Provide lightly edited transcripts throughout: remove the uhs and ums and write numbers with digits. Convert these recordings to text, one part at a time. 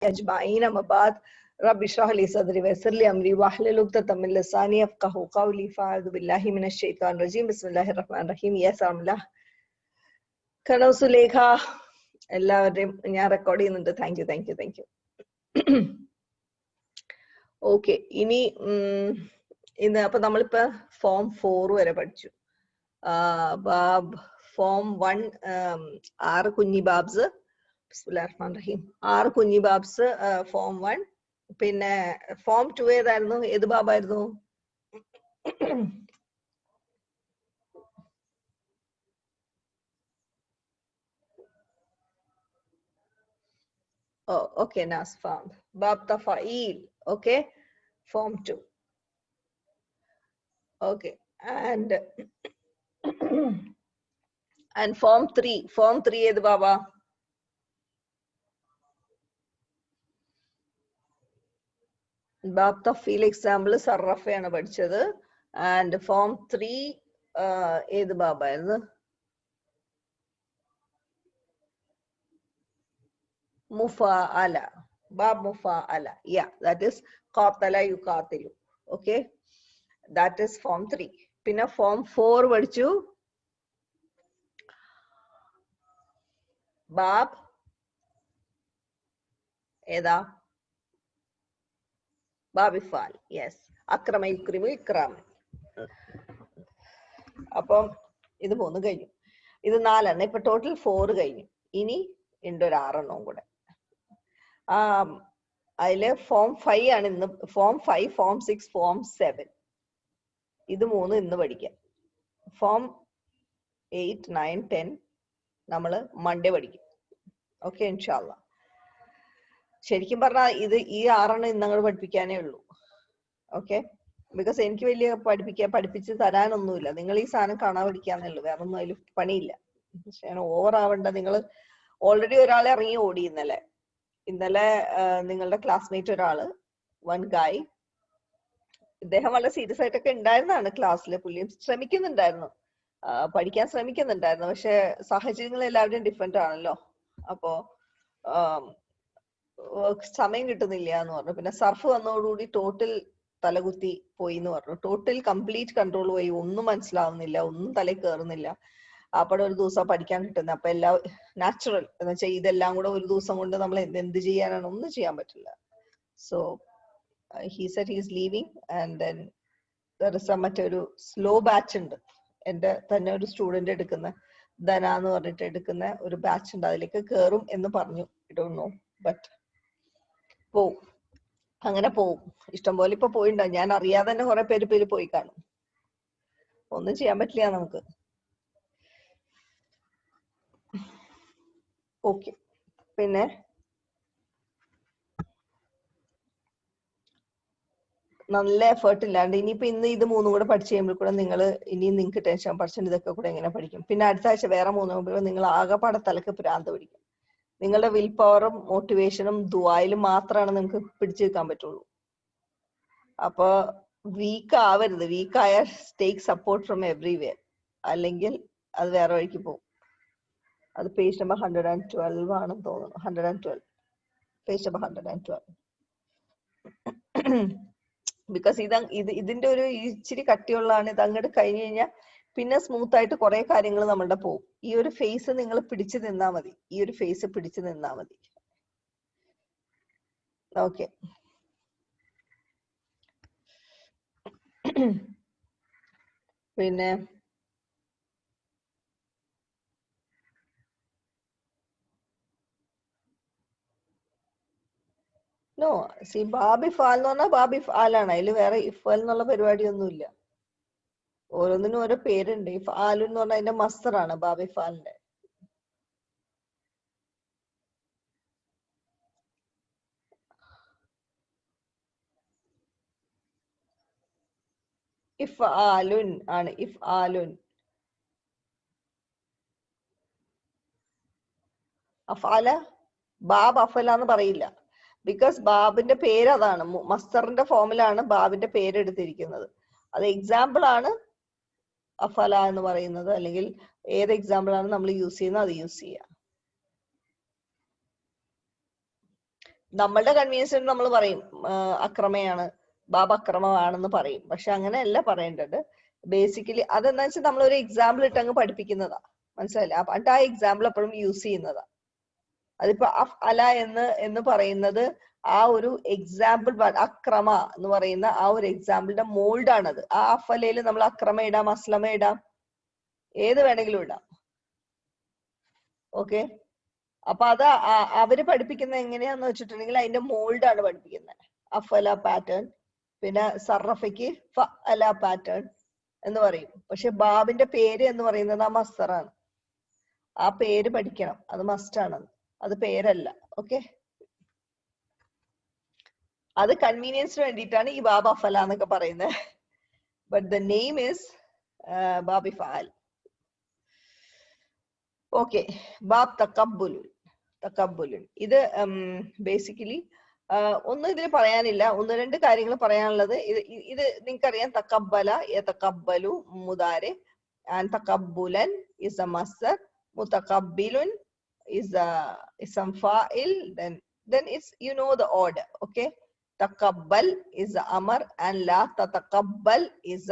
أجمعين أما بعد رب اشرح لي صدري ويسر لي أمري واحلل عقدة من لساني يفقهوا قولي فأعوذ بالله من الشيطان الرجيم بسم الله الرحمن الرحيم يا سلام കനൗ സുലേഖ എല്ലാവരുടെയും ഞാൻ റെക്കോർഡ് ചെയ്യുന്നുണ്ട്. Thank you. ഓക്കെ, ഇനി ഇന്ന് അപ്പൊ നമ്മളിപ്പോ ഫോം 4 വരെ പഠിച്ചു. ബാബ് ഫോം 1 6 കുഞ്ഞി ബാബ്സ്, ബിസ്മില്ലാഹിർ റഹ്മാനിർ റഹീം, 6 കുഞ്ഞി ബാബ്സ് ഫോം 1. പിന്നെ ഫോം 2 ഏതായിരുന്നു? ഏത് ബാബായിരുന്നു? Oh, okay, Nas found. Bab Tafa'il, okay, form 2. Okay, and form 3. Form 3 is Baba. Bab Tafa'il example Sarrafe ആണ് പഠിച്ചത്. And form 3 is Baba ആയിരുന്നു. Mufa'ala. Bab Mufa'ala. Yeah, that is Qatala Yuqatilu. Okay, that is form 3. Pinna form 4 പഠിച്ചു. Bab ഏതാ? ബാബിഫാൽ. Yes, അക്രമ യുക്രിമു ഇക്രാമ. അപ്പം ഇത് 3 കഴിഞ്ഞു, ഇത് 4 ഇപ്പൊ ടോട്ടൽ 4 കഴിഞ്ഞു. ഇനി ഉണ്ട് ഒരു 6 കൂടെ. അതില് ഫോം 5 ആണ് ഇന്ന്. ഫോം 5, ഫോം 6, ഫോം 7 ഇത് 3 ഇന്ന് പഠിക്കാം. ഫോം 8, 9, 10 നമ്മള് മൺഡേ പഠിക്കും. ഓക്കെ, ഇൻഷാല്ലാ. ശരിക്കും പറഞ്ഞാൽ ഇത് ഈ 6 ഇന്ന് അങ്ങോട്ട് പഠിപ്പിക്കാനേ ഉള്ളൂ. ഓക്കെ, ബിക്കോസ് എനിക്ക് വലിയ പഠിപ്പിച്ച് തരാനൊന്നുമില്ല. നിങ്ങൾ ഈ സാധനം കാണാൻ പഠിക്കാന്നേ ഉള്ളൂ, വേറെ ഒന്നും അതിൽ പണിയില്ല. ഓവർ ആവണ്ട. നിങ്ങൾ ഓൾറെഡി ഒരാളെ ഇറങ്ങി ഓടി ഇന്നലെ നിങ്ങളുടെ ക്ലാസ്മേറ്റ് ഒരാള്, വൺ ഗായ്, ഇദ്ദേഹം വളരെ സീരിയസ് ആയിട്ടൊക്കെ ഉണ്ടായിരുന്നതാണ് ക്ലാസ്സിൽ. പുള്ളിയും ശ്രമിക്കുന്നുണ്ടായിരുന്നു, പഠിക്കാൻ ശ്രമിക്കുന്നുണ്ടായിരുന്നു. പക്ഷെ സാഹചര്യങ്ങൾ എല്ലാവരും ഡിഫറെന്റ് ആണല്ലോ. അപ്പോ സമയം കിട്ടുന്നില്ല എന്ന് പറഞ്ഞു. പിന്നെ സർഫ് വന്നതോടുകൂടി ടോട്ടൽ തലകുത്തി പോയി എന്ന് പറഞ്ഞു. ടോട്ടൽ കംപ്ലീറ്റ് കൺട്രോൾ പോയി. ഒന്നും മനസ്സിലാവുന്നില്ല, ഒന്നും തലയിൽ കയറുന്നില്ല. അപ്പോൾ ഒരു ദിവസം പഠിക്കാൻ കിട്ടുന്നത്. അപ്പൊ എല്ലാം നാച്ചുറൽ എന്ന് വെച്ചാൽ ഇതെല്ലാം കൂടെ ഒരു ദിവസം കൊണ്ട് നമ്മൾ എന്ത് ചെയ്യാനാണ്? ഒന്നും ചെയ്യാൻ പറ്റില്ല. So he said he is leaving and then there is മറ്റൊരു സ്ലോ ബാച്ച് ഉണ്ട്. എന്റെ തന്നെ ഒരു സ്റ്റുഡന്റ് എടുക്കുന്ന ധന എന്ന് പറഞ്ഞിട്ട് എടുക്കുന്ന ഒരു ബാച്ച് ഉണ്ട്, അതിലേക്ക് കേറും എന്ന് പറഞ്ഞു. I don't know, but പോവും, അങ്ങനെ പോവും. ഇഷ്ടംപോലെ ഇപ്പൊ പോയിണ്ടാവും. ഞാൻ അറിയാതെ തന്നെ കുറെ പേര് പോയി കാണും. ഒന്നും ചെയ്യാൻ പറ്റില്ല നമുക്ക്. ഓക്കെ, പിന്നെ നല്ല എഫേർട്ട് ഇല്ലാണ്ട് ഇനിയിപ്പോ ഇന്ന് ഇത് 3 കൂടെ പഠിച്ചു കഴിയുമ്പോൾ കൂടെ നിങ്ങൾ ഇനിയും നിങ്ങൾക്ക് ടെൻഷൻ പഠിച്ചിട്ട് ഇതൊക്കെ കൂടെ എങ്ങനെ പഠിക്കും? പിന്നെ അടുത്ത ആഴ്ച വേറെ 3 ആകുമ്പോൾ നിങ്ങൾ ആകെപ്പാടെ തലക്ക് ഭ്രാന്ത് പിടിക്കും. നിങ്ങളുടെ വിൽ പവറും മോട്ടിവേഷനും ദുആയിലും മാത്രമാണ് നിങ്ങൾക്ക് പിടിച്ചു നിൽക്കാൻ പറ്റുള്ളൂ. അപ്പൊ വീക്ക് ആവരുത്. വീക്ക് ആയ ടേക്ക് സപ്പോർട്ട് ഫ്രം എവ്രിവെയർ, അല്ലെങ്കിൽ അത് വേറെ വഴിക്ക് പോകും. അത് പേജ് നമ്പർ 112 ആണെന്ന് തോന്നുന്നു. 112, പേജ് നമ്പർ 112. ബിക്കോസ് ഇതിന്റെ ഒരു ഇച്ചിരി കട്ടിയുള്ളതാണ്. ഇത് അങ്ങോട്ട് കഴിഞ്ഞു കഴിഞ്ഞാൽ പിന്നെ സ്മൂത്ത് ആയിട്ട് കുറെ കാര്യങ്ങൾ നമ്മളുടെ പോകും. ഈ ഒരു ഫേസ് നിങ്ങൾ പിടിച്ചു നിന്നാ മതി. ഈ ഒരു ഫേസ് പിടിച്ചു നിന്നാ മതി. ഓക്കെ, പിന്നെ നോ സി ബാബിഫാൽ എന്ന് പറഞ്ഞാൽ ബാബിഫാലാണ്. അതിൽ വേറെ ഇഫൽ എന്നുള്ള പരിപാടിയൊന്നുമില്ല. ഓരോന്നിനും ഓരോ പേരുണ്ട്. ഇഫാലു എന്ന് പറഞ്ഞാൽ അതിന്റെ മസ്തറാണ് ബാബിഫാലിന്റെ. ഇഫ് ആലുൻ ആണ്. ഇഫ് ആലുൻ. അഫാല ബാബ് അഫല എന്ന് പറയില്ല. ബിക്കോസ് ബാബിന്റെ പേര് അതാണ്. മസ്തറിന്റെ ഫോമിലാണ് ബാബിന്റെ പേര് എടുത്തിരിക്കുന്നത്. അത് എക്സാമ്പിൾ ആണ് അഫല എന്ന് പറയുന്നത്. അല്ലെങ്കിൽ ഏത് എക്സാമ്പിൾ ആണ് നമ്മൾ യൂസ് ചെയ്യുന്നത് അത് യൂസ് ചെയ്യാം. നമ്മളുടെ കൺവീനിയൻസിന് നമ്മൾ പറയും അക്രമയാണ്, ബാബ് അക്രമമാണെന്ന് പറയും. പക്ഷെ അങ്ങനെയല്ല പറയേണ്ടത്. ബേസിക്കലി അതെന്താ വെച്ചാൽ നമ്മൾ ഒരു എക്സാമ്പിൾ ഇട്ട് അങ്ങ് പഠിപ്പിക്കുന്നതാ. മനസ്സിലായില്ലേ? എന്നിട്ട് ആ എക്സാമ്പിൾ എപ്പോഴും യൂസ് ചെയ്യുന്നതാ. അതിപ്പോ അഫ് അല എന്ന് പറയുന്നത് ആ ഒരു എക്സാമ്പിൾ, അക്രമ എന്ന് പറയുന്ന ആ ഒരു എക്സാമ്പിളിന്റെ മോൾഡ് ആണത്. ആ അഫലയിൽ നമ്മൾ അക്രമ ഇടാം, അസ്ലമ ഇടാം, ഏത് വേണമെങ്കിലും ഇടാം. ഓക്കെ. അപ്പൊ അത് അവര് പഠിപ്പിക്കുന്നത് എങ്ങനെയാന്ന് വെച്ചിട്ടുണ്ടെങ്കിൽ അതിന്റെ മോൾഡ് ആണ് പഠിപ്പിക്കുന്നത്. അഫല പാറ്റേൺ, പിന്നെ സർറഫയ്ക്ക് ഫ അല പാറ്റേൺ എന്ന് പറയും. പക്ഷെ ബാബിന്റെ പേര് എന്ന് പറയുന്നത് ആ മസ്തറാണ്. ആ പേര് പഠിക്കണം, അത് മസ്റ്റ് ആണ്, അത് പേരല്ല. ഓക്കെ. അത് കൺവീനിയൻസിന് വേണ്ടിയിട്ടാണ് ഈ ബാബ് അഫല എന്നൊക്കെ പറയുന്നത്. ബട്ട് ദ നെയിം ഈസ് ബാബി ഫാൽ. ഓക്കെ. ബാബ് തക്കബുലുൻ. തക്കബുലുൻ ഇത് ബേസിക്കലി ഒന്നും ഇതിൽ പറയാനില്ല. ഒന്ന് രണ്ട് കാര്യങ്ങൾ പറയാനുള്ളത്. ഇത് നിങ്ങൾക്കറിയാം. തക്കബല യതകബ്ബലു മുദാരി, ആൻഡ് തക്കബുലൻ ഇസ് എ മസ്ദർ, മുതകബ്ബിലുൻ is a ism fa'il, then it's, you know the order. Okay. Taqabbal is a amar and la tataqabbal is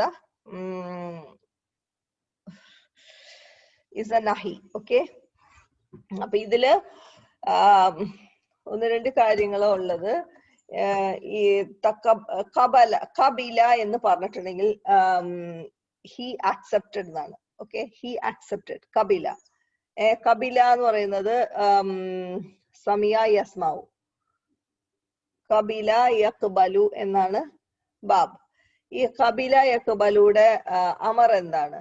a nahi. Okay. അപ്പൊ ഇതില് ഒന്ന് രണ്ട് കാര്യങ്ങളോ ഉള്ളത്. ഈ കബില എന്ന് പറഞ്ഞിട്ടുണ്ടെങ്കിൽ he accepted എന്നാണ്. ഓക്കെ. he accepted. കബില. കബില എന്ന് പറയുന്നത് സമിയ യസ്മാവു. കബില യഖ്ബലു എന്നാണ് ബാബ്. ഈ കബില യഖ്ബലുടെ അമർ എന്താണ്?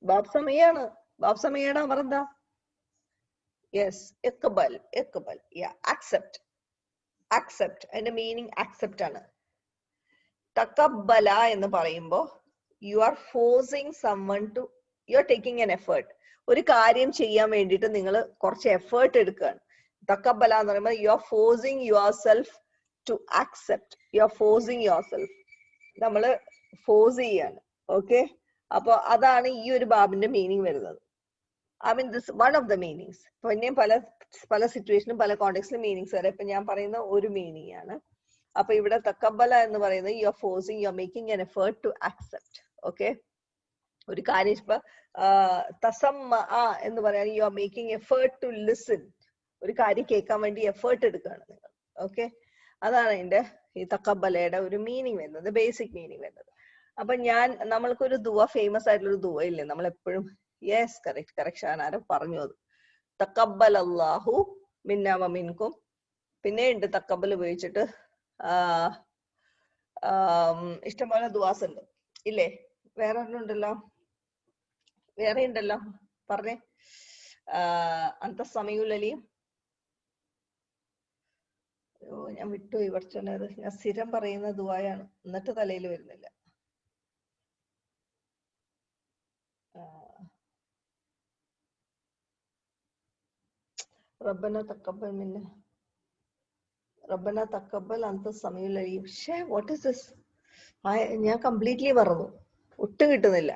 ബാബ് സമയാണ്. ബാബ് സമയുടെ അമർ എന്താ? യെസ്, ഇഖ്ബൽ. ഇഖ്ബൽ, യാ, അക്സെപ്റ്റ്. അക്സെപ്റ്റ്, അതിന്റെ മീനിങ് അക്സെപ്റ്റ് ആണ്. തക്കബല എന്ന് പറയുമ്പോ you are forcing someone to, you are taking an effort. ഒരു കാര്യം ചെയ്യാൻ വേണ്ടിയിട്ട് നിങ്ങൾ കുറച്ച് എഫേർട്ട് എടുക്കുകയാണ്. തക്കബല എന്ന് പറയുമ്പോൾ you are forcing yourself to accept. You are forcing yourself. നമ്മൾ ഫോഴ്സ് ചെയ്യാണ്. ഓക്കെ. അപ്പൊ അതാണ് ഈ ഒരു ബാബിന്റെ മീനിങ് വരുന്നത്. I mean this one of the meanings. പിന്നെയും പല സിറ്റുവേഷനും പല കോണ്ടെക്സ്റ്റിലും മീനിങ്സ് വരെ. ഇപ്പൊ ഞാൻ പറയുന്ന ഒരു മീനിങ് ആണ്. അപ്പൊ ഇവിടെ തക്കബല എന്ന് പറയുന്നത് you are forcing, you are making an effort to accept. Okay. ഒരു കാര്യം ഇപ്പൊ തസമ്മ എന്ന് പറയാൻ you are making effort to listen. ഒരു കാര്യം കേൾക്കാൻ വേണ്ടി എഫേർട്ട് എടുക്കുകയാണ് നിങ്ങൾ. ഓക്കെ. അതാണ് അതിന്റെ ഈ തക്കബലയുടെ ഒരു മീനിങ് വരുന്നത്, ബേസിക് മീനിങ് വരുന്നത്. അപ്പൊ നമ്മൾക്കൊരു ദുവ, ഫേമസ് ആയിട്ടുള്ള ഒരു ദുവ ഇല്ലേ നമ്മൾ എപ്പോഴും? Yes, correct correct. ഷാനാരം പറഞ്ഞു അത്. തക്കബൽ അല്ലാഹു മിന്നാ വ മിൻകും. പിന്നെ ഉണ്ട് തക്കബൽ ഉപയോഗിച്ചിട്ട് ഇഷ്ടംപോലെ ദുവാസ് ഉണ്ട് ഇല്ലേ? വേറെ ഒന്നുണ്ടല്ലോ, വേറെ ഉണ്ടല്ലോ, പറഞ്ഞേ. അന്ത സമയുൽ അലീം. ഞാൻ വിട്ടുപോയി പഠിച്ചോനെ. അത് ഞാൻ സ്ഥിരം പറയുന്ന ദുആയാണ്, എന്നിട്ട് തലയിൽ വരുന്നില്ല. റബ്ബന തഖബ്ബൽ മിന്ന, റബ്ബന തഖബ്ബൽ അന്ത സമീഉൽ അലീം. What is this? ഞാൻ കംപ്ലീറ്റ്ലി മറന്നു, ഒട്ടും കിട്ടുന്നില്ല.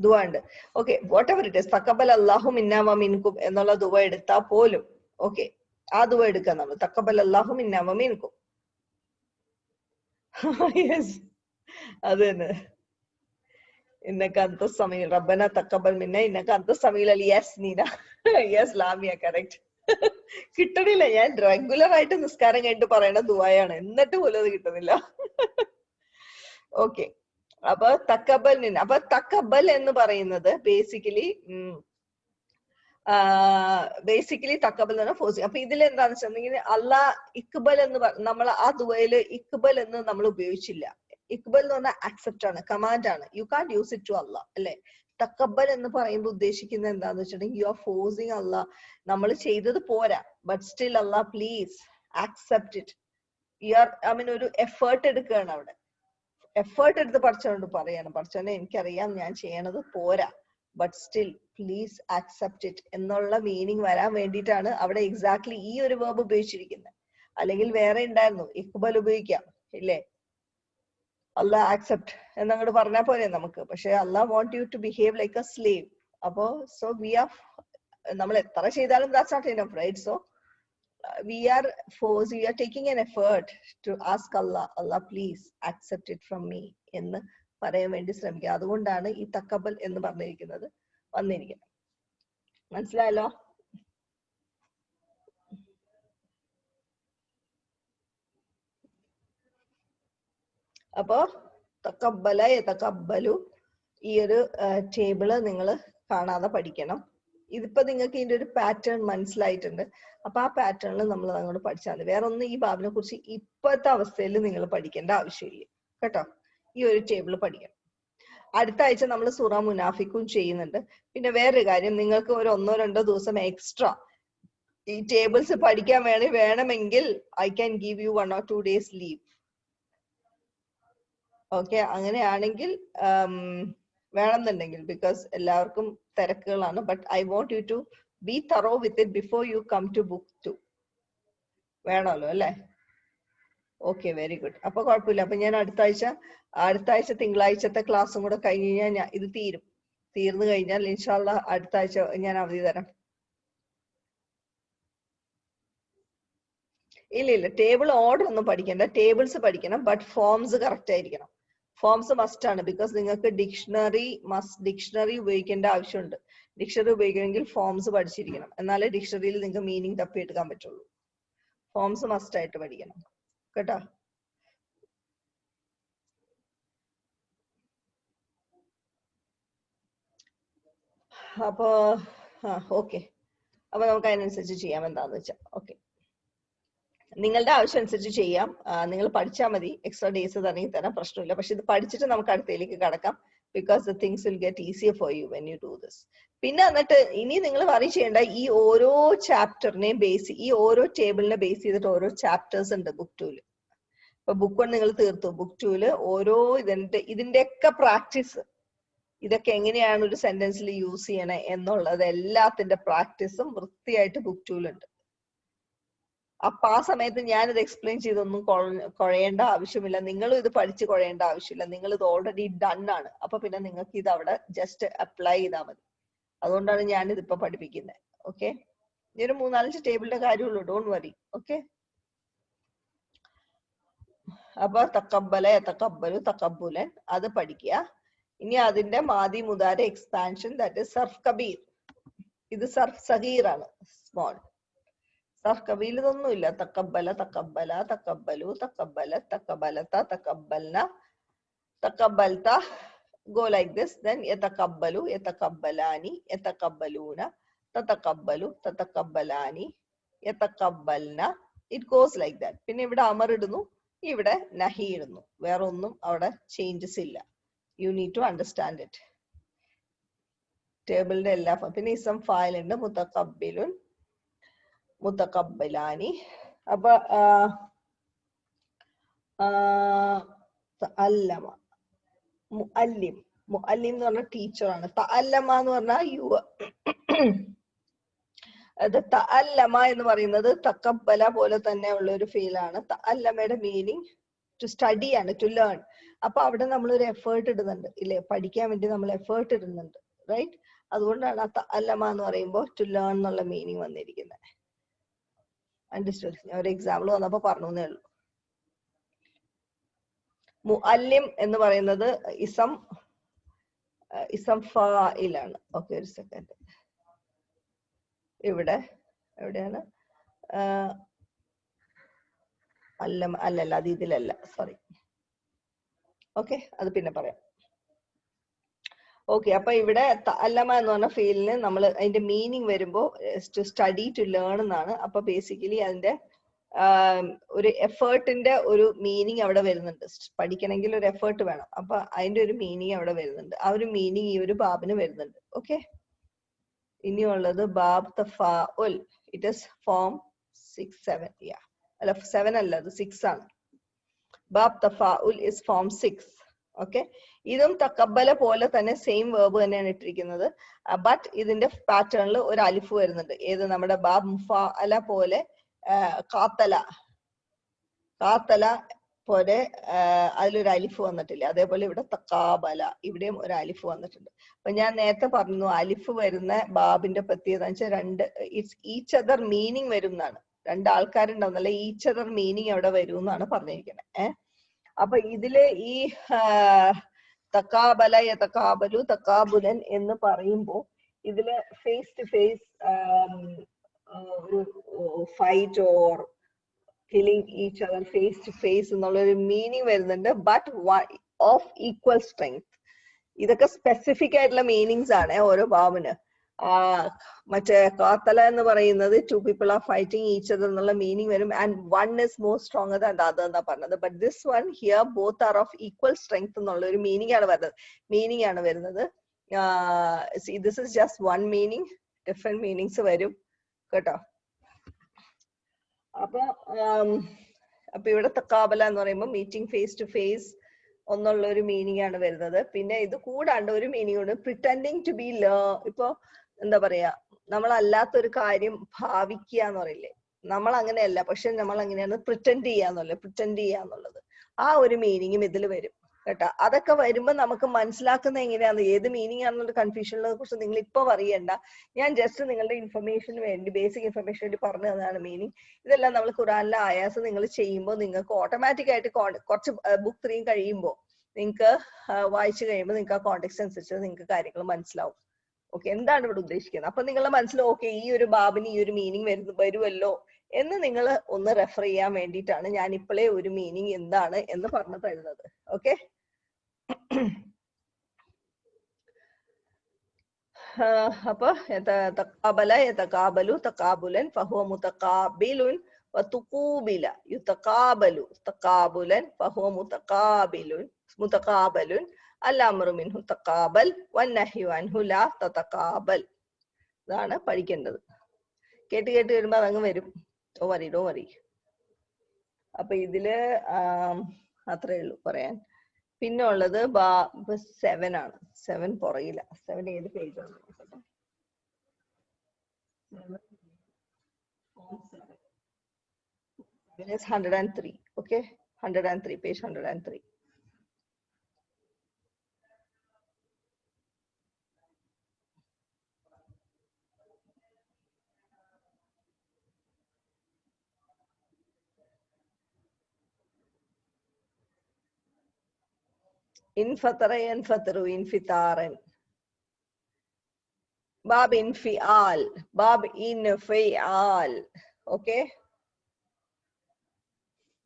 ദുആ ഉണ്ട്. Okay, whatever it is. തഖബ്ബൽ അല്ലാഹു മിന്നാ വ മിൻകും എന്നുള്ള ദുആ എടുത്താൽ പോലും ഓക്കെ, ആ ദുആ എടുക്കാം നമ്മൾ. തഖബ്ബൽ അല്ലാഹു മിന്നാ വ മിൻകും. യെസ്, അത് തന്നെ. ഇന്നക അന്ത സമീഉൽ, റബ്ബന തഖബ്ബൽ മിന്ന ഇന്നക അന്ത സമീഉൽ അലീം. Yes Nina, yes Lamiya, correct. കിട്ടണില്ല. ഞാൻ റെഗുലർ ആയിട്ട് നിസ്കാരം കഴിഞ്ഞിട്ട് പറയണ ദുആയാണ്, എന്നിട്ട് പോലും അത് കിട്ടുന്നില്ല. ഓക്കെ. അപ്പൊ തക്കബൽ, അപ്പൊ തക്കബൽ എന്ന് പറയുന്നത് ബേസിക്കലി തക്കബൽ എന്ന് പറഞ്ഞാൽ ഫോഴ്സിങ്. അപ്പൊ ഇതിൽ എന്താന്ന് വെച്ചിട്ടുണ്ടെങ്കിൽ അള്ളാഹ് ഇക്ബൽ എന്ന് നമ്മൾ ആ ദുആയില് ഇക്ബൽ എന്ന് നമ്മൾ ഉപയോഗിച്ചില്ല. ഇക്ബൽ എന്ന് പറഞ്ഞാൽ അക്സെപ്റ്റ് ആണ്, കമാൻഡ് ആണ്. യു കാൻ't യൂസ് ഇറ്റ് ടു അള്ളാഹ് അല്ലെ. തക്കബൽ എന്ന് പറയുമ്പോൾ ഉദ്ദേശിക്കുന്നത് എന്താന്ന് വെച്ചിട്ടുണ്ടെങ്കിൽ യു ആർ ഫോഴ്സിങ് അള്ളാഹ്. നമ്മൾ ചെയ്തത് പോരാ, but still Allah please accept it. You are, I mean ഒരു എഫേർട്ട് എടുക്കുകയാണ് അവിടെ. എഫേർട്ട് എടുത്ത് പഠിച്ചോണ്ട് പറയാണ്, പഠിച്ചോനെ എനിക്കറിയാം ഞാൻ ചെയ്യണത് പോരാ, but still please accept it എന്നുള്ള മീനിങ് വരാൻ വേണ്ടിയിട്ടാണ് അവിടെ എക്സാക്ട്ലി ഈ ഒരു വേർബ് ഉപയോഗിച്ചിരിക്കുന്നത്. അല്ലെങ്കിൽ വേറെ ഉണ്ടായിരുന്നു, ഇക്ബൽ ഉപയോഗിക്കാം ഇല്ലേ? Allah accept എന്നങ്ങോട്ട് പറഞ്ഞാൽ പോലെ നമുക്ക്. പക്ഷെ Allah want you to behave like a slave. അപ്പോ so we are, നമ്മൾ എത്ര ചെയ്താലും that's not enough, right? So we are taking an effort to ask Allah, Allah please accept it from me എന്ന് പറയാൻ വേണ്ടി ശ്രമിക്കുക. അതുകൊണ്ടാണ് ഈ തക്കബൽ എന്ന് പറഞ്ഞിരിക്കുന്നത് വന്നിരിക്കുന്നത്. മനസ്സിലായല്ലോ? അപ്പോ തക്കബല യതകബ്ബലു ഈ ഒരു ടേബിള് നിങ്ങൾ കാണാതെ പഠിക്കണം. ഇതിപ്പോ നിങ്ങൾക്ക് ഇതിന്റെ ഒരു പാറ്റേൺ മനസ്സിലായിട്ടുണ്ട്. അപ്പൊ ആ പാറ്റേണിൽ നമ്മൾ അങ്ങോട്ട് പഠിച്ചാൽ മതി. വേറെ ഒന്നും ഈ ബാബിനെ കുറിച്ച് ഇപ്പോഴത്തെ അവസ്ഥയിൽ നിങ്ങൾ പഠിക്കേണ്ട ആവശ്യമില്ല കേട്ടോ. ഈ ഒരു ടേബിൾ പഠിക്കണം. അടുത്ത ആഴ്ച നമ്മൾ സൂറ മുനാഫിക്കും ചെയ്യുന്നുണ്ട്. പിന്നെ വേറൊരു കാര്യം, നിങ്ങൾക്ക് ഒരു 1-2 ദിവസം എക്സ്ട്രാ ഈ ടേബിൾസ് പഠിക്കാൻ വേണമെങ്കിൽ I can give you 1 or 2 days leave. Okay, അങ്ങനെയാണെങ്കിൽ വേണമെന്നുണ്ടെങ്കിൽ, ബിക്കോസ് എല്ലാവർക്കും തിരക്കുകളാണ്. But I want you to be thorough with it before you come to book 2. വേണമല്ലോ അല്ലേ? Okay, very good. അപ്പൊ കുഴപ്പമില്ല. അപ്പൊ ഞാൻ അടുത്ത ആഴ്ച തിങ്കളാഴ്ചത്തെ ക്ലാസ്സും കൂടെ കഴിഞ്ഞ് കഴിഞ്ഞാൽ ഇത് തീർന്നു കഴിഞ്ഞാൽ ഇൻഷാല്ല അടുത്ത ആഴ്ച ഞാൻ അവധി തരാം. ഇല്ല, ടേബിൾ ഓർഡർ ഒന്നും പഠിക്കണ്ട. ടേബിൾസ് പഠിക്കണം, ബട്ട് ഫോംസ് കറക്റ്റ് ആയിരിക്കണം. ഫോംസ് മസ്റ്റ് ആണ്. ബിക്കോസ് നിങ്ങൾക്ക് ഡിക്ഷണറി ഉപയോഗിക്കേണ്ട ആവശ്യമുണ്ട്. ഡിക്ഷണറി ഉപയോഗിക്കണമെങ്കിൽ ഫോംസ് പഠിച്ചിരിക്കണം. എന്നാലേ ഡിക്ഷണറിയിൽ നിങ്ങൾക്ക് മീനിങ് തപ്പിയെടുക്കാൻ പറ്റുള്ളൂ. ഫോംസ് മസ്റ്റ് ആയിട്ട് പഠിക്കണം കേട്ടോ. അപ്പോ ഓക്കെ, അപ്പൊ നമുക്ക് അതിനനുസരിച്ച് ചെയ്യാം. എന്താന്ന് വെച്ചാൽ ഓക്കെ, നിങ്ങളുടെ ആവശ്യം അനുസരിച്ച് ചെയ്യാം. നിങ്ങൾ പഠിച്ചാൽ മതി. എക്സ്ട്രാ ഡേയ്സ് തരണമെങ്കിൽ തരാം, പ്രശ്നമില്ല. പക്ഷെ ഇത് പഠിച്ചിട്ട് നമുക്ക് അടുത്തയിലേക്ക് കടക്കാം. Because the things will get easier for you when you do this. പിന്നെ എന്നിട്ട് ഇനി നിങ്ങൾ വറി ചെയ്യേണ്ട, ഈ ഓരോ ചാപ്റ്ററിനെയും ഈ ഓരോ ടേബിളിനെ ബേസ് ചെയ്തിട്ട് ഓരോ ചാപ്റ്റേഴ്സ് ഉണ്ട് ബുക്ക് 2. ഇപ്പൊ ബുക്ക് 1 നിങ്ങൾ തീർത്തു. ബുക്ക് 2 ഓരോ ഇതിന്റെയൊക്കെ പ്രാക്ടീസ്, ഇതൊക്കെ എങ്ങനെയാണ് ഒരു സെന്റൻസിൽ യൂസ് ചെയ്യണേ എന്നുള്ളത് എല്ലാത്തിന്റെ പ്രാക്ടീസും വൃത്തിയായിട്ട് ബുക്ക് 2 ഉണ്ട്. അപ്പൊ ആ സമയത്ത് ഞാനിത് എക്സ്പ്ലെയിൻ ചെയ്തൊന്നും കുഴയേണ്ട ആവശ്യമില്ല. നിങ്ങളും ഇത് പഠിച്ച് കുഴയേണ്ട ആവശ്യമില്ല. നിങ്ങൾ ഇത് ഓൾറെഡി ഡൺ ആണ്. അപ്പൊ പിന്നെ നിങ്ങൾക്ക് ഇത് അവിടെ ജസ്റ്റ് അപ്ലൈ ചെയ്താൽ മതി. അതുകൊണ്ടാണ് ഞാനിത് ഇപ്പൊ പഠിപ്പിക്കുന്നത്. ഓക്കെ, ഈ ഒരു 3-4 ടേബിളിന്റെ കാര്യമുള്ളൂ. Don't worry. ഓക്കെ, അപ്പൊ തക്കബല യതകബ്ബലു തകബ്ബുലൻ അത് പഠിക്കുക. ഇനി അതിന്റെ മാദി മുദാര എക്സ്പാൻഷൻ, ദാറ്റ് ഇസ് സർഫ് കബീർ. ഇത് സർഫ് സഗീർ ആണ്, സ്മോൾ. സർഫ് കബീർ ഇതൊന്നുമില്ല. തക്കബല തക്കബല തക്കബലു തക്കബല തക്കബലത തക്കബൽന തക്കബൽത, go like this. Then യതകബ്ബലു യതകബ്ബലാനി യതകബ്ബലൂന തതകബ്ബലു തതകബ്ബലാനി യതകബ്ബൽന. It goes like that. പിന്നെ ഇവിടെ അമർ ഇടുന്നു, ഇവിടെ നഹി ഇടുന്നു. വേറെ ഒന്നും അവിടെ ചേഞ്ചസ് ഇല്ല. You need to understand it. ടേബിളിന്റെ എല്ലാ പിന്നെ ഇസം ഫയൽ ഉണ്ട്. മുതകബ്ബിലുൻ മുതകബ്ബലാനി. അപ്പൊ തഅല്ലമ, മുഅല്ലിം എന്ന് പറഞ്ഞ ടീച്ചറാണ്. തഅല്ലമ എന്ന് പറഞ്ഞാൽ തഅല്ലമ എന്ന് പറയുന്നത് തക്കബല പോലെ തന്നെ ഉള്ള ഒരു ഫീലാണ്. തഅല്ലമയുടെ മീനിങ് ടു സ്റ്റഡി ആണ്, ടു ലേൺ. അപ്പൊ അവിടെ നമ്മൾ ഒരു എഫേർട്ട് ഇടുന്നുണ്ട് ഇല്ലേ? പഠിക്കാൻ വേണ്ടി നമ്മൾ എഫേർട്ട് ഇടുന്നുണ്ട്, റൈറ്റ്? അതുകൊണ്ടാണ് ആ തഅല്ലമ എന്ന് പറയുമ്പോൾ ടു ലേൺ എന്നുള്ള മീനിങ് വന്നിരിക്കുന്നത്. അണ്ടർസ്റ്റുഡ്? ഞാൻ ഒരു എക്സാമ്പിൾ വന്നപ്പോ പറഞ്ഞേ ഉള്ളൂ. മുഅല്ലിം എന്ന് പറയുന്നത് ഇസം ഫായിലാണ്. ഓക്കെ, ഒരു സെക്കൻഡ്. എവിടെയാണ്? അല്ലല്ല, അത് ഇതിലല്ല, സോറി. ഓക്കെ, അത് പിന്നെ പറയാം. ഓക്കെ, അപ്പൊ ഇവിടെ തഅല്ലമ എന്ന് പറഞ്ഞ ഫീലിന് നമ്മൾ അതിന്റെ മീനിങ് വരുമ്പോ ടു സ്റ്റഡി, ടു ലേൺ എന്നാണ്. അപ്പൊ ബേസിക്കലി അതിന്റെ ഒരു എഫേർട്ടിന്റെ ഒരു മീനിങ് അവിടെ വരുന്നുണ്ട്. പഠിക്കണമെങ്കിൽ ഒരു എഫേർട്ട് വേണം. അപ്പൊ അതിന്റെ ഒരു മീനിങ് അവിടെ വരുന്നുണ്ട്. ആ ഒരു മീനിങ് ഈ ഒരു ബാബിന് വരുന്നുണ്ട്. ഓക്കെ, ഇനിയുള്ളത് ബാബ് തഫാഉൽ. It is form 6, 7. അല്ല, 7 അല്ല, അത് 6 ആണ്. ബാബ് തഫാഉൽ ഇസ് ഫോം 6. ഓക്കെ, ഇതും തക്കബല പോലെ തന്നെ സെയിം വേർബ് തന്നെയാണ് ഇട്ടിരിക്കുന്നത്. ബട്ട് ഇതിന്റെ പാറ്റേണിൽ ഒരു അലിഫ് വരുന്നുണ്ട്. ഏത്? നമ്മുടെ ബാബ് മുഫഅല പോലെ കാത്തല പോലെ അതിലൊരു അലിഫ് വന്നിട്ടില്ല. അതേപോലെ ഇവിടെ തക്കാബല, ഇവിടെയും ഒരു അലിഫ് വന്നിട്ടുണ്ട്. അപ്പൊ ഞാൻ നേരത്തെ പറഞ്ഞു അലിഫ് വരുന്ന ബാബിന്റെ പ്രത്യേകത എന്ന് വെച്ചാൽ രണ്ട് ഈച്ച് അതർ മീനിങ് വരും എന്നാണ്. രണ്ടാൾക്കാരുണ്ടാവുന്നല്ല, ഈച്ച് അതർ മീനിങ് അവിടെ വരും എന്നാണ് പറഞ്ഞിരിക്കുന്നത്. അപ്പൊ ഇതില് ഈ തക്കാബല യതക്കാബലു തക്കാബുലൻ എന്ന് പറയുമ്പോ ഇതില് ഫേസ് ടു ഫേസ് ഒരു fight or killing each other face to face എന്നുള്ളൊരു മീനിങ് വരുന്നുണ്ട്. But of equal strength. ഇതൊക്കെ സ്പെസിഫിക് ആയിട്ടുള്ള മീനിങ്സ് ആണ് ഓരോ ബാബിന്. മറ്റേ കാത്തല എന്ന് പറയുന്നത് two people are fighting each other എന്നുള്ള മീനിങ് വരും. And one is more stronger than the other എന്നാ പറഞ്ഞത്. But this one here both are of equal strength എന്നുള്ള ഒരു മീനിങ് ആണ് വരുന്നത്. This is just one meaning, different meanings വരും കേട്ടോ. അപ്പൊ ഇവിടെ തക്കാബല എന്ന് പറയുമ്പോൾ മീറ്റിംഗ് ഫേസ് ടു ഫേസ് എന്നുള്ള ഒരു മീനിങ് ആണ് വരുന്നത്. പിന്നെ ഇത് കൂടാണ്ട് ഒരു മീനിങ് ഉണ്ട്, പ്രിറ്റൻഡിങ് ടു ബി ഇപ്പൊ എന്താ പറയാ, നമ്മളല്ലാത്തൊരു കാര്യം ഭാവിക്കുക എന്ന് പറയില്ലേ, നമ്മൾ അങ്ങനെയല്ല, പക്ഷെ നമ്മൾ അങ്ങനെയാണ് പ്രിറ്റൻഡ് ചെയ്യാന്നുള്ളത്. ആ ഒരു മീനിങ്ങും ഇതിൽ വരും കേട്ടോ. അതൊക്കെ വരുമ്പോ നമുക്ക് മനസ്സിലാക്കുന്ന എങ്ങനെയാണ്, ഏത് മീനിങ് ആണെന്നുള്ള കൺഫ്യൂഷനെ കുറിച്ച് നിങ്ങൾ ഇപ്പൊ അറിയണ്ട. ഞാൻ ജസ്റ്റ് നിങ്ങളുടെ ഇൻഫർമേഷന് വേണ്ടി, ബേസിക് ഇൻഫർമേഷൻ വേണ്ടി പറഞ്ഞു തന്നതാണ് മീനിങ്. ഇതെല്ലാം നമ്മൾ ഖുറാനിലെ ആയാസം നിങ്ങൾ ചെയ്യുമ്പോൾ നിങ്ങൾക്ക് ഓട്ടോമാറ്റിക് ആയിട്ട് കുറച്ച് ബുക്ക് 3 കഴിയുമ്പോൾ നിങ്ങൾക്ക് വായിച്ചു കഴിയുമ്പോൾ നിങ്ങൾക്ക് ആ കോണ്ടെക്സ്റ്റ് അനുസരിച്ച് നിങ്ങൾക്ക് കാര്യങ്ങൾ മനസ്സിലാവും. ഓക്കെ, എന്താണ് ഇവിടെ ഉദ്ദേശിക്കുന്നത്. അപ്പൊ നിങ്ങളുടെ മനസ്സിൽ ഓക്കെ ഈ ഒരു ബാബിന് ഈ ഒരു മീനിങ് വരുമല്ലോ എന്ന് നിങ്ങൾ ഒന്ന് റെഫർ ചെയ്യാൻ വേണ്ടിയിട്ടാണ് ഞാൻ ഇപ്പോഴേ ഒരു മീനിങ് എന്താണ് എന്ന് പറഞ്ഞു തരുന്നത്. ഓക്കെ, അപ്പൊ തഖാബല യതഖാബലു തഖാബുലൻ ഫഹുവ മുതഖാബിലുൻ വതുഖൂബില യുതഖാബലു തഖാബുലൻ ഫഹുവ മുതഖാബലുൻ അൽഅംറു മിൻഹു തഖാബൽ വന്നഹ്യു അൻഹു ലാ തതഖാബൽ. ഇതാണ് പഠിക്കേണ്ടത്. കേട്ട് വരുമ്പോ അതങ്ങ് വരും. ഡോ വറി. അപ്പൊ ഇതില് അത്രേ ഉള്ളൂ പറയാൻ. പിന്നെ ഉള്ളത് 7 ആണ്. 7 പുറകില്ല. 7 ഏത് പേജാണ്? 103. Okay, 103, page 103. ഇൻഫത്തറ യൻഫത്തറു ഇൻഫിത്താറൻ. ബാബ് ഇൻഫിആൽ, ബാബ് ഇൻഫിആൽ. ഓക്കെ,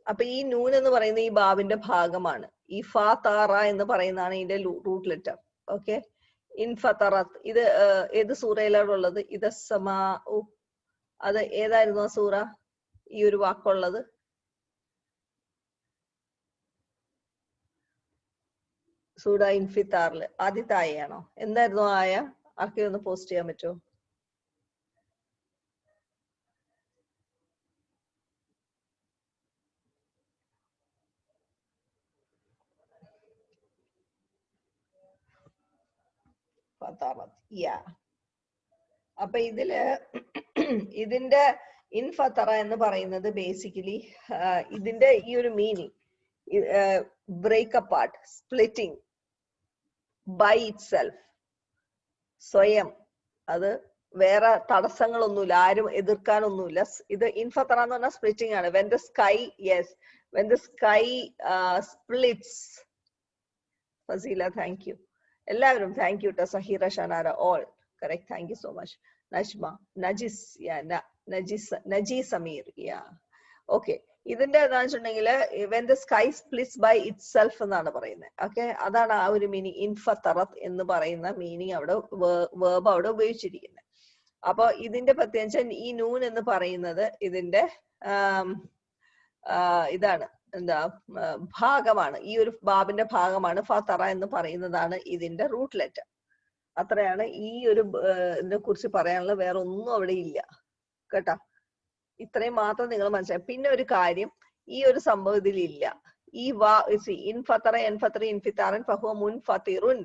അപ്പൊ ഈ നൂൻ എന്ന് പറയുന്ന ഈ ബാബിന്റെ ഭാഗമാണ്. ഈ ഫാതാറ എന്ന് പറയുന്നതാണ് ഇതിന്റെ റൂട്ട് ലെറ്റർ. ഓക്കെ, ഇൻഫത്തറത്ത് ഇത് ഏത് സൂറയിലാണുള്ളത്? ഇദസ്സമാ, അത് ഏതായിരുന്നു ആ സൂറ ഈ ഒരു വാക്കുള്ളത്? സൂറ ഇൻഫിത്താറില് ആദ്യത്തെ ആയയാണോ? എന്തായിരുന്നു ആയ? ആർക്കെ ഒന്ന് പോസ്റ്റ് ചെയ്യാൻ പറ്റുമോ? അപ്പൊ ഇതിന്റെ ഇൻഫത്തറ എന്ന് പറയുന്നത് ബേസിക്കലി ഇതിന്റെ ഈ ഒരു meaning break apart, splitting by itself, സ്വയം, അത് വേറെ തടസ്സങ്ങളൊന്നുമില്ല, ആരും എതിർക്കാനൊന്നുമില്ല. ഇത് ഇൻഫത്തറ എന്ന് പറഞ്ഞാൽ സ്പ്ലിറ്റിംഗ് ആണ്. When the sky, yes, when the sky splits. Fazeela, thank you. എല്ലാവരും thank you. Zaheera, Shanara, all correct. Thank you so much. Najma, Najis, Najees Sameer, okay. ഇതിന്റെ എന്താണെന്ന് വെച്ചിട്ടുണ്ടെങ്കിൽ when the sky splits by itself എന്നാണ് പറയുന്നത്. ഓക്കെ, അതാണ് ആ ഒരു മീനിങ്. ഇൻഫത്തറത്ത് എന്ന് പറയുന്ന മീനിങ് അവിടെ വേർബ് അവിടെ ഉപയോഗിച്ചിരിക്കുന്നത്. അപ്പൊ ഇതിന്റെ പ്രത്യേകിച്ച് ഈ നൂൻ എന്ന് പറയുന്നത് ഇതിന്റെ ഇതാണ്, എന്താ, ഭാഗമാണ്. ഈ ഒരു ബാബിന്റെ ഭാഗമാണ്. ഫത്തറ എന്ന് പറയുന്നതാണ് ഇതിന്റെ റൂട്ട് ലെറ്റർ. അത്രയാണ് ഈ ഒരു ഇതിനെ കുറിച്ച് പറയാനുള്ള. വേറെ ഒന്നും അവിടെ ഇല്ല കേട്ടാ. ഇത്രയും മാത്രം നിങ്ങൾ മനസ്സിലായി. പിന്നെ ഒരു കാര്യം, ഈ ഒരു സംഭവം ഇതിലില്ല. ഈ ഇൻഫത്തറ എൻഫത്തറ ഇൻഫിത്താറൻ ഫഹുവ മുൻഫത്തിറുൻ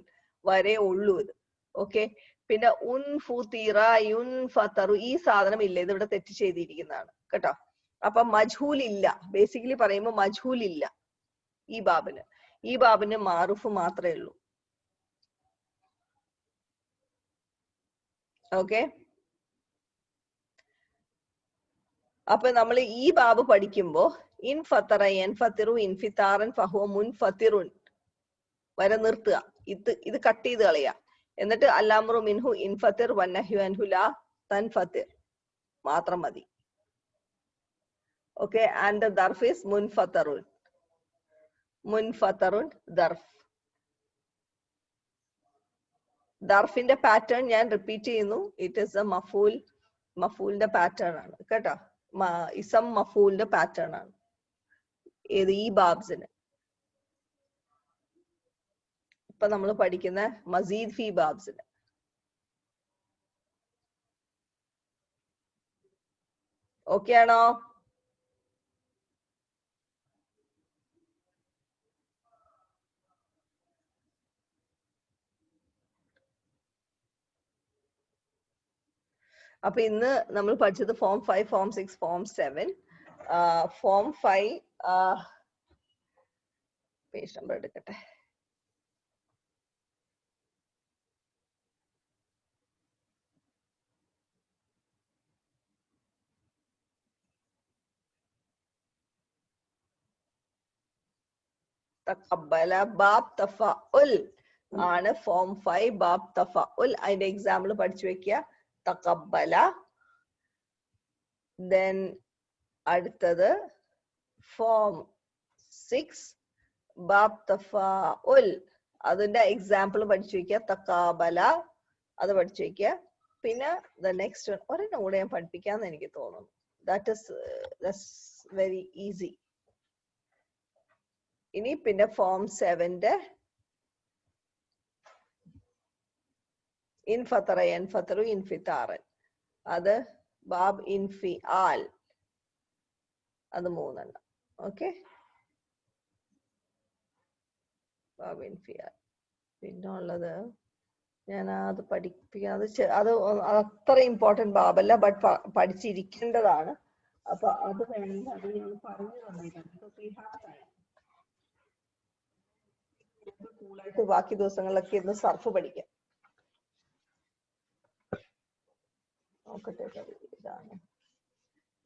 വരെ ഉള്ളൂ ഇത്. ഓക്കെ, പിന്നെ ഉൻഫുതിറ യുൻഫത്തറു ഈ സാധനം ഇല്ല. ഇത് ഇവിടെ തെറ്റ് ചെയ്തിരിക്കുന്നതാണ് കേട്ടോ. അപ്പൊ മജ്ഹൂൽ ഇല്ല. ബേസിക്കലി പറയുമ്പോൾ മജ്ഹൂൽ ഇല്ല. ഈ ബാബിന് മാറുഫ് മാത്രമേ ഉള്ളൂ. ഓക്കെ, അപ്പൊ നമ്മൾ ഈ ബാബ് പഠിക്കുമ്പോ ഇൻ ഫത്തറ എൻ ഫത്തിറു ഇൻഫിത്താറൻ ഫഹുവ മുൻ ഫത്തിറുൻ വരെ നിർത്തുക. ഇത് കട്ട് ചെയ്ത് കളയുക. എന്നിട്ട് അല്ലാമറു മിൻഹു ഇൻഫത്തിർ വന്നഹ്യു അൻഹു ലാ തൻഫത്തിർ മാത്രം മതി. ഓക്കെ, ആൻഡ് ദ ദർഫ് ഈസ് മുൻഫത്തറുൻ. മുൻഫത്തറുൻ ദർഫ്. ദർഫിന്റെ പാറ്റേൺ ഞാൻ റിപ്പീറ്റ് ചെയ്യുന്നു. ഇറ്റ് ഈസ് എ മഫൂലിന്റെ പാറ്റേൺ ആണ് കേട്ടോ. ഇസം മഫൂലിന്റെ പാറ്റേൺ ആണ് ഏത് ഈ ബാബ്സിന്. ഇപ്പൊ നമ്മൾ പഠിക്കുന്ന മസീദ് ഫി ബാബ്സിന്. ഓക്കെ ആണോ? അപ്പൊ ഇന്ന് നമ്മൾ പഠിച്ചത് form 5, form 6, form 7. Form 5 page number എടുക്കട്ടെ. തഖബ്ബല ബാബ് തഫഉൽ ആണ് ഫോം 5 ബാബ് തഫഉൽ. അതിന്റെ എക്സാമ്പിൾ പഠിച്ചു വെക്കുക. തഖബ്ബല. ദെൻ അടുത്തത് ഫോം 6 ബാബ് തഫഉൽ. അതിന്റെ എക്സാമ്പിൾ പഠിച്ചു വെക്കുക. തഖാബല അത് പഠിച്ചു വെക്കുക. പിന്നെ ദ നെക്സ്റ്റ് ഒരെണ്ണം കൂടെ ഞാൻ പഠിപ്പിക്കാന്ന് എനിക്ക് തോന്നുന്നു. That's very easy. ഇനി പിന്നെ ഫോം 7ന്റെ ഇൻഫത്തറ എൻഫത്തറു ഇൻഫിത്താറൻ, അത് ബാബ് ഇൻഫിആൽ, അത് 3 എണ്ണം. ഓക്കെ, ബാബ് ഇൻഫിആൽ. പിന്നെ ഉള്ളത് ഞാൻ അത് പഠിപ്പിക്കാൻ, അത് അത്ര ഇമ്പോർട്ടന്റ് ബാബല്ല, ബട്ട് പഠിച്ചിരിക്കേണ്ടതാണ്. അപ്പൊ അത് വേണമെങ്കിൽ അത് ഞാൻ പറഞ്ഞു തന്നേക്കാം. കൂളായിട്ട് ബാക്കി ദിവസങ്ങളിലൊക്കെ ഇന്ന് സർഫ് പഠിക്കാം. നോക്കട്ടെ, ഇതാണ്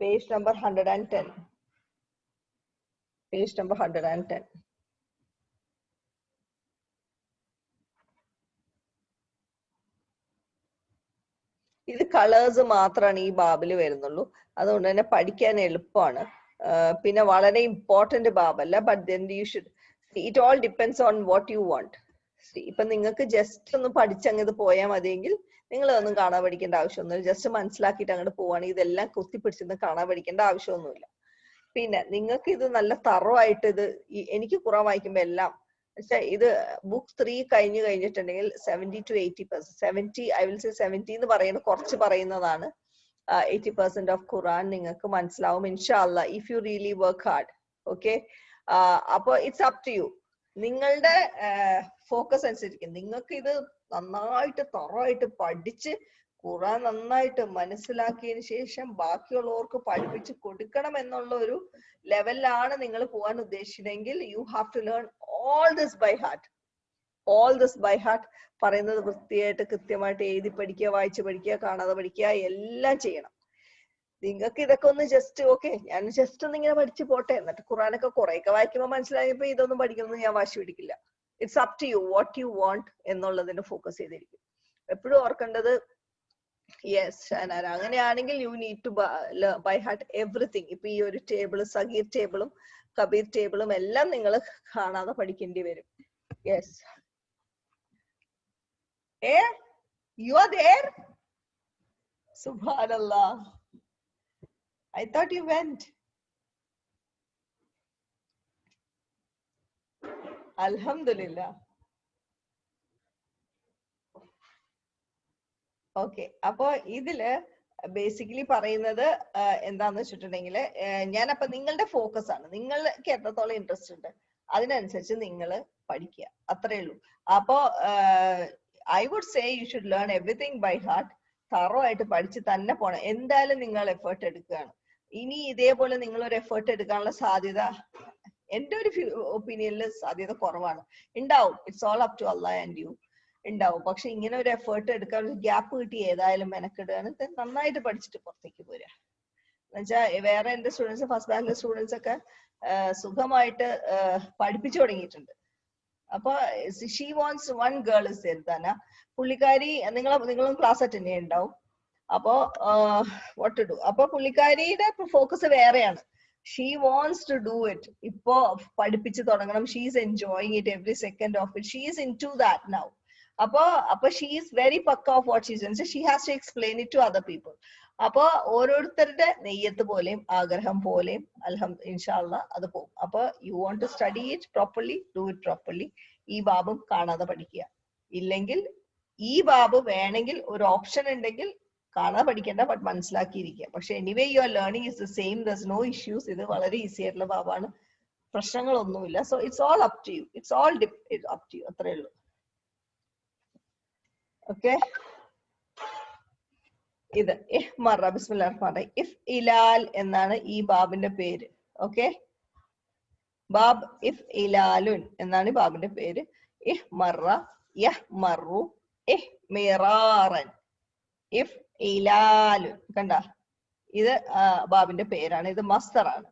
പേജ് നമ്പർ 110. Page number 110. ഇത് കളേഴ്സ് മാത്രമാണ് ഈ ബാബിൽ വരുന്നുള്ളൂ. അതുകൊണ്ട് തന്നെ പഠിക്കാൻ എളുപ്പമാണ്. പിന്നെ വളരെ ഇമ്പോർട്ടന്റ് ബാബല്ല, but then you should, it all depends on what you want. ഇപ്പൊ നിങ്ങൾക്ക് ജസ്റ്റ് ഒന്ന് പഠിച്ചങ്ങത് പോയാൽ മതിയെങ്കിൽ നിങ്ങൾ ഒന്നും കാണാൻ പഠിക്കേണ്ട ആവശ്യമൊന്നുമില്ല. ജസ്റ്റ് മനസ്സിലാക്കിയിട്ട് അങ്ങോട്ട് പോവാണെങ്കിൽ ഇതെല്ലാം കുത്തിപ്പിടിച്ചൊന്ന് കാണാൻ പഠിക്കേണ്ട ആവശ്യമൊന്നുമില്ല. പിന്നെ നിങ്ങൾക്ക് ഇത് നല്ല തറവായിട്ട് ഇത് എനിക്ക് ഖുറാൻ വായിക്കുമ്പോ എല്ലാം, പക്ഷെ ഇത് ബുക്ക് 3 കഴിഞ്ഞിട്ടുണ്ടെങ്കിൽ 70 to 80%, 70 ഐ വിൽ സേ 70 എന്ന് പറയുന്നത് കുറച്ച് പറയുന്നതാണ്. 80% ഓഫ് ഖുറാൻ നിങ്ങൾക്ക് മനസ്സിലാവും ഇൻഷാ അല്ലാഹ്, if you really work hard. Okay, അപ്പൊ ഇറ്റ്സ് അപ് ടു യു. നിങ്ങളുടെ ഫോക്കസ് അനുസരിച്ചിരിക്കും. നിങ്ങൾക്ക് ഇത് നന്നായിട്ട് തറവായിട്ട് പഠിച്ച് ഖുറാൻ നന്നായിട്ട് മനസ്സിലാക്കിയതിനു ശേഷം ബാക്കിയുള്ളവർക്ക് പഠിപ്പിച്ച് കൊടുക്കണം എന്നുള്ള ഒരു ലെവലിലാണ് നിങ്ങൾ പോകാൻ ഉദ്ദേശിച്ചതെങ്കിൽ you have to learn all this by heart. All this by heart പറയുന്നത് വൃത്തിയായിട്ട് കൃത്യമായിട്ട് എഴുതി പഠിക്കുക, വായിച്ച് പഠിക്കുക, കാണാതെ പഠിക്കുക, എല്ലാം ചെയ്യണം. നിങ്ങൾക്ക് ഇതൊക്കെ ഒന്ന് ജസ്റ്റ് ഓക്കെ ഞാൻ ജസ്റ്റ് ഒന്ന് ഇങ്ങനെ പഠിച്ചു പോട്ടെ, എന്നിട്ട് ഖുറാനൊക്കെ കുറെയൊക്കെ വായിക്കുമ്പോൾ മനസ്സിലായപ്പോ ഇതൊന്നും പഠിക്കണമെന്ന് ഞാൻ വാശി പിടിക്കില്ല. It's up to you what you want എന്നുള്ളതിന് ഫോക്കസ് ചെയ്തിരിക്കും. എപ്പോഴും ഓർക്കേണ്ടത് യെസ് ഷാനാര, അങ്ങനെയാണെങ്കിൽ you need to by heart everything. ഇപ്പൊ ഈ ഒരു ടേബിള്, സഗീർ ടേബിളും കബീർ ടേബിളും എല്ലാം നിങ്ങൾ കാണാതെ പഠിക്കേണ്ടി വരും. Yes, you are there? Subhanallah, I thought you went. Alhamdulillah. Okay, അപ്പൊ ഇതില് ബേസിക്കലി പറയുന്നത് എന്താന്ന് വെച്ചിട്ടുണ്ടെങ്കിൽ, ഞാനപ്പൊ നിങ്ങളുടെ ഫോക്കസ് ആണ്, നിങ്ങൾക്ക് എത്രത്തോളം ഇൻട്രസ്റ്റ് ഉണ്ട് അതിനനുസരിച്ച് നിങ്ങൾ പഠിക്കുക, അത്രേ ഉള്ളൂ. അപ്പോ I would say you should learn everything by heart. Thorough ആയിട്ട് പഠിച്ച് തന്നെ പോണം. എന്തായാലും നിങ്ങൾ എഫേർട്ട് എടുക്കുകയാണ്. ഇനി ഇതേപോലെ നിങ്ങൾ ഒരു എഫേർട്ട് എടുക്കാനുള്ള സാധ്യത എന്റെ ഒരു ഒപ്പീനിയനിൽ സാധ്യത കുറവാണ്. ഉണ്ടാവും, ഇറ്റ്സ് ഓൾ അപ് ടു അല്ലാഹ് ആൻഡ് യു. ഉണ്ടാവും. പക്ഷെ ഇങ്ങനെ ഒരു എഫേർട്ട് എടുക്കാൻ ഒരു ഗ്യാപ്പ് കിട്ടി ഏതായാലും മെനക്കെടുകയാണ്. നന്നായിട്ട് പഠിച്ചിട്ട് പുറത്തേക്ക് പോരാ. എന്നുവെച്ചാൽ വേറെ എന്റെ സ്റ്റുഡൻസ്, ഫസ്റ്റ് ബാച്ചിലെ സ്റ്റുഡൻസ് ഒക്കെ സുഖമായിട്ട് പഠിപ്പിച്ചു തുടങ്ങിയിട്ടുണ്ട്. അപ്പൊ she wants one girl is ദാന. പുള്ളിക്കാരി നിങ്ങളും ക്ലാസ് അറ്റൻഡ് ചെയ്യുന്നുണ്ടാവും. അപ്പോ വാട്ട് ടു ഡു. അപ്പൊ പുള്ളിക്കാരിയുടെ ഫോക്കസ് വേറെയാണ്. She wants to do it. ഇപ്പോ പഠിപ്പിച്ചു തുടങ്ങണം. She is enjoying it every second of it. She is into that now. അപ്പൊ ഷീ ഈസ് വെരി പക്ക of what she is. She has to explain it to other people. അപ്പൊ ഓരോരുത്തരുടെ നെയ്യത്ത് പോലെയും ആഗ്രഹം പോലെയും ഇൻഷാല്ലാ അത് പോകും. അപ്പൊ you want to study it properly, do it properly. ഈ ബാബും കാണാതെ പഠിക്കുക. ഇല്ലെങ്കിൽ ഈ ബാബ് വേണമെങ്കിൽ ഒരു ഓപ്ഷൻ ഉണ്ടെങ്കിൽ കാണാതെ പഠിക്കേണ്ട, ബട്ട് മനസ്സിലാക്കിയിരിക്കുക. പക്ഷെ anyway you are learning is the same. There is no issues. ഇത് വളരെ ഈസി ആയിട്ടുള്ള ബാബാണ്, പ്രശ്നങ്ങളൊന്നുമില്ല. So it's all up to you. It's all up to you. അത്രേ ഉള്ളൂ. ഓക്കെ, ഇത് ഇഹ്മറ. ബിസ്മില്ലാഹിർ റഹ്മാനിർ റഹീം. ഇഫ് ഇലാൽ എന്നാണ് ഈ ബാബിന്റെ പേര്. ഓക്കെ, ബാബ് ഇഫ് ഇലാലുൻ എന്നാണ് ബാബിന്റെ പേര്. ഇഹ്മറ, യഹ്മറു, ഇഹ്മിറാറൻ, ഇഫ് ഇലാലുൻ. കണ്ട, ഇത് ബാബിന്റെ പേരാണ്. ഇത് മസ്തറാണ്.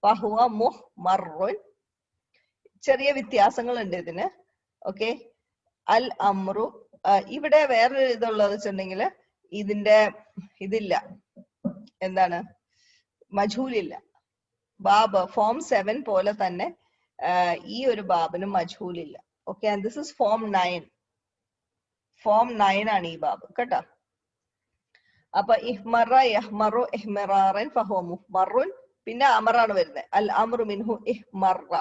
ഫഹുവ മുഹ്മറുൻ. ചെറിയ വ്യത്യാസങ്ങൾ ഉണ്ട് ഇതിന്. ഓക്കെ, അൽ അമ്രു. ഇവിടെ വേറൊരു ഇതുള്ളത് വെച്ചിട്ടുണ്ടെങ്കിൽ ഇതിന്റെ ഇതില്ല, എന്താണ്, മജ്ഹൂലില്ല. ബാബ് ഫോം 7 പോലെ തന്നെ ഈ ഒരു ബാബിന് മജ്ഹൂലില്ല. Okay, and this is form 9. Form 9 ആണ് ഈ ബാബ് കേട്ടോ. അപ്പൊ ഇഹ്മറ, യഹ്മറു, ഇഹ്മിറാറൻ, ഫഹുവ മുഹ്മറുൻ. പിന്നെ അമറാണ് വരുന്നത്. അൽ അമ്രു മിൻഹു ഇഹ്മറ.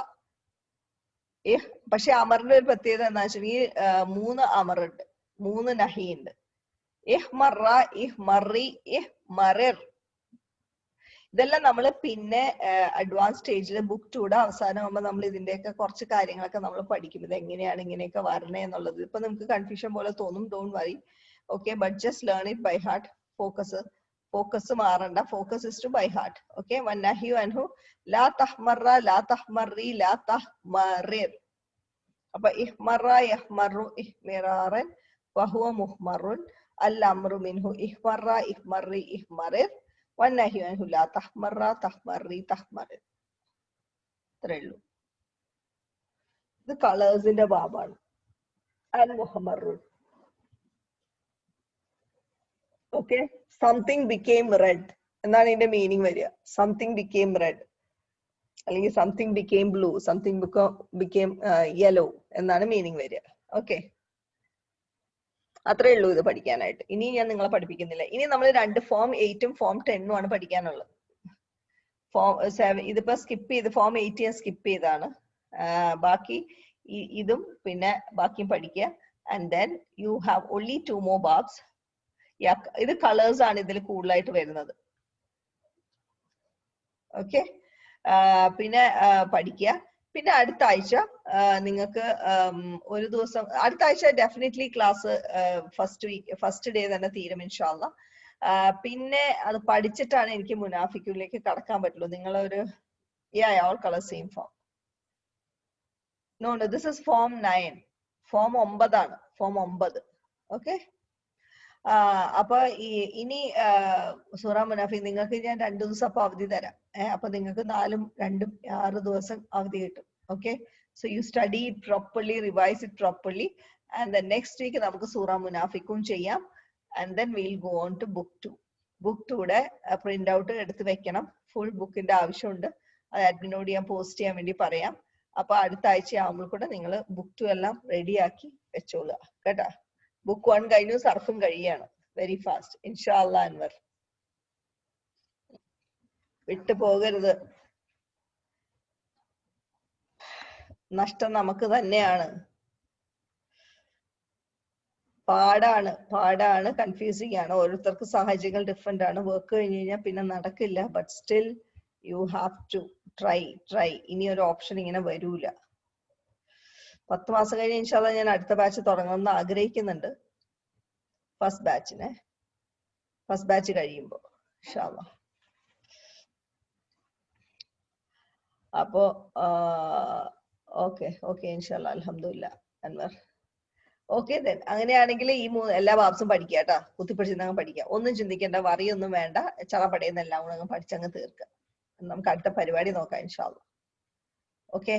പക്ഷെ അമറിന്റെ ഒരു പ്രത്യേകത എന്താ വെച്ചിട്ടുണ്ടെങ്കിൽ 3 അമറുണ്ട്, 3 നഹി ഉണ്ട്. ഇഹ്മറ, ഇഹ്മറി, ഇഹ്മറിർ. ഇതെല്ലാം നമ്മൾ പിന്നെ അഡ്വാൻസ് സ്റ്റേജിൽ ബുക്ക് 2ടെ അവസാനമാകുമ്പോൾ നമ്മൾ ഇതിന്റെയൊക്കെ കുറച്ച് കാര്യങ്ങളൊക്കെ നമ്മൾ പഠിക്കും. ഇത് എങ്ങനെയാണ് ഇങ്ങനെയൊക്കെ വരണേ എന്നുള്ളത്. ഇപ്പൊ നമുക്ക് കൺഫ്യൂഷൻ പോലെ തോന്നും, don't worry. Okay, but just learn it by heart. Focus മാറണ്ട. Focus is to by heart. Okay, വന്നഹ്യു അൻഹു ലാ തഹ്മറ, ലാ തഹ്മറി, ലാ തഹ്മറിർ. അപ്പൊ ഇഹ്മറ, യഹ്മറു, ഇഹ്മിറാറൻ, വഹുവ മുഹ്മറുൻ. അൽ അമ്രു മിൻഹു ഇഹ്മറ, ഇഹ്മറി, ഇഹ്മറിർ. വന്നഹ്യു അൻഹു ലാ തഹ്മറ, തഹ്മറി, തഹ്മറിർ. ഇത്രേ ഉള്ളൂ. ഇത് കളേഴ്സിന്റെ ബാബാണ്. അൽ മുഹമ്മറുൻ. ഓക്കെ, സംതിങ് ബിക്കെയിം റെഡ് എന്നാണ് ഇതിന്റെ മീനിങ് വരിക. സംതിങ് ബിക്കെയിം റെഡ്, അല്ലെങ്കിൽ something became blue, something became yellow എന്നാണ് മീനിങ് വരിക. ഓക്കെ, അത്രേ ഉള്ളൂ ഇത് പഠിക്കാനായിട്ട്. ഇനി ഞാൻ നിങ്ങളെ പഠിപ്പിക്കുന്നില്ല. ഇനി നമ്മൾ 2 ഫോം 8ഉം ഫോം 10ഉം ആണ് പഠിക്കാനുള്ളത്. ഫോം 7 ഇതിപ്പോ സ്കിപ്പ് ചെയ്ത് ഫോം 8 ഞാൻ സ്കിപ്പ് ചെയ്താണ്. ബാക്കി ഇതും പിന്നെ ബാക്കിയും പഠിക്കുക. And then you have only 2 more BAPS. ഇത് കളേഴ്സ് ആണ് ഇതിൽ കൂടുതലായിട്ട് വരുന്നത്. ഓക്കെ, പിന്നെ പഠിക്കുക. പിന്നെ അടുത്ത ആഴ്ച നിങ്ങൾക്ക് ഒരു ദിവസം, അടുത്ത ആഴ്ച ഡെഫിനറ്റ്ലി ക്ലാസ് ഫസ്റ്റ് ഡേ തന്നെ തീരും ഇൻഷാല്ല. പിന്നെ അത് പഠിച്ചിട്ടാണ് എനിക്ക് മുനാഫിക്കിലേക്ക് കടക്കാൻ പറ്റുള്ളൂ. നിങ്ങളൊരു all colour same form. No, this is form 9. Form 9 ആണ്. ഫോം 9. ഓക്കെ, അപ്പൊ ഇനി സൂറ മുനാഫിഖ് നിങ്ങൾക്ക് ഞാൻ 2 ദിവസം അപ്പൊ അവധി തരാം. അപ്പൊ നിങ്ങൾക്ക് 4ഉം 2ഉം 6 ദിവസം അവധി കിട്ടും. Okay, so you study it properly, revise it properly, and then next week നമുക്ക് സൂറ മുനാഫിഖും ചെയ്യാം. And then will go on to book 2. Book 2ടെ പ്രിന്റ് ഔട്ട് എടുത്ത് വെക്കണം. ഫുൾ ബുക്കിന്റെ ആവശ്യമുണ്ട്. അത് അഡ്മിനോട് ഞാൻ പോസ്റ്റ് ചെയ്യാൻ വേണ്ടി പറയാം. അപ്പൊ അടുത്ത ആഴ്ച ആകുമ്പോൾ കൂടെ നിങ്ങൾ ബുക്ക് 2 എല്ലാം റെഡിയാക്കി വെച്ചോളുക കേട്ടാ. ബുക്ക് 1 കഴിഞ്ഞു, സർഫും കഴിയാണ്. വെരി ഫാസ്റ്റ് ഇൻഷാല്ലാ. അൻവർ വിട്ടു പോകരുത്. നഷ്ടം നമുക്ക് തന്നെയാണ്. പാടാണ്, കൺഫ്യൂസിങ് ആണ്. ഓരോരുത്തർക്ക് സാഹചര്യങ്ങൾ ഡിഫറെന്റ് ആണ്. വർക്ക് കഴിഞ്ഞ് കഴിഞ്ഞാൽ പിന്നെ നടക്കില്ല. But still you have to try. ഇനി ഒരു ഓപ്ഷൻ ഇങ്ങനെ വരൂല. 10 മാസം കഴിഞ്ഞ് ഇൻഷാല്ലാ ഞാൻ അടുത്ത ബാച്ച് തുടങ്ങണമെന്ന് ആഗ്രഹിക്കുന്നുണ്ട്. ഫസ്റ്റ് ബാച്ച് കഴിയുമ്പോ ഇൻഷാല്ലാ. അപ്പോ ഓക്കെ ഇൻഷാല്ലാ അൽഹംദുലില്ല അൻവർ. ഓക്കെ ദെൻ അങ്ങനെയാണെങ്കിൽ ഈ എല്ലാ വാപ്സും പഠിക്കുക കേട്ടോ. കുത്തിപ്പിടിച്ചിരുന്നങ്ങ് പഠിക്കുക. ഒന്നും ചിന്തിക്കേണ്ട, വറിയൊന്നും വേണ്ട. ചറപടയെന്ന് എല്ലാം കൂടെ അങ്ങ് പഠിച്ചങ്ങ് തീർക്കുക. നമുക്ക് അടുത്ത പരിപാടി നോക്കാം ഇൻഷാല്ലാ. ഓക്കെ